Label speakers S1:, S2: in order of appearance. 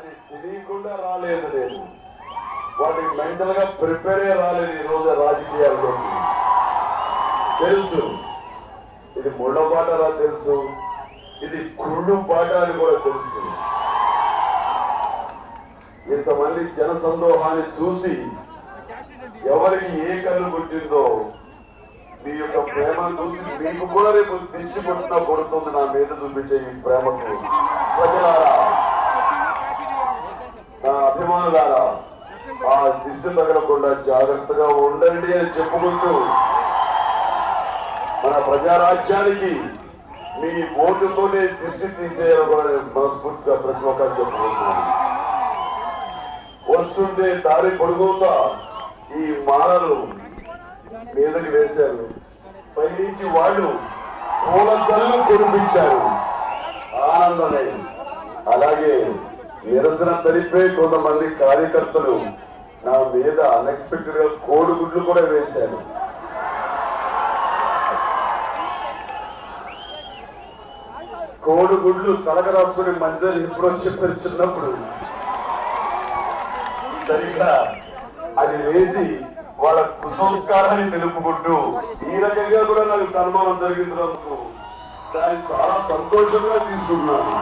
S1: అది తెలియకుండా రాలేదు. నేను వాటికి మెంటల్ గా ప్రిపేరే రాలేదు. ఈ రోజు రాజకీయాల్లో తెలుసు ఇది ముళ్ళ పాటలా తెలుసు, ఇది కుళ్ళు పాట అని కూడా తెలుసు. ఇంతమంది జన సందోహాన్ని చూసి ఎవరికి ఏ కళ్ళు పుట్టిందో మీ యొక్క ప్రేమను చూసి మీకు కూడా రేపు దిష్టి కొట్టినా కొడుతుంది నా మీద చూపించే ఈ ప్రేమకు. ప్రజలారా, నా అభిమానులారా, ఆ దిశ తగలకుండా జాగ్రత్తగా ఉండండి అని చెప్పుకుంటూ మన ప్రజారాజ్యానికి మీ ఓటుతోనే దిశ తీసేయాలని మనస్ఫూర్తిగా ప్రతి ఒక్కరు చెప్పుకుంటున్నాను. వస్తుంటే దారి పొడుగుతా ఈ మాలలు మీదకి వేశారు. పైనుంచి వాళ్ళు పూల జల్లు కురిపించారు, ఆనందమే. అలాగే నిరసన తెలిపే కొంతమంది కార్యకర్తలు నా మీద అన్ఎక్స్పెక్టెడ్ గా కోడిగుడ్లు కూడా వేశారు. కోడిగుడ్లు కలగరాసుకుని మంచిదని ఇప్పుడు చెప్పారు చిన్నప్పుడు. సరిగ్గా అది వేసి వాళ్ళ కుసంస్కారాన్ని తెలుపుకుంటూ ఈ రకంగా కూడా నాకు సన్మానం జరిగినందుకు దాన్ని చాలా సంతోషంగా తీసుకున్నాను.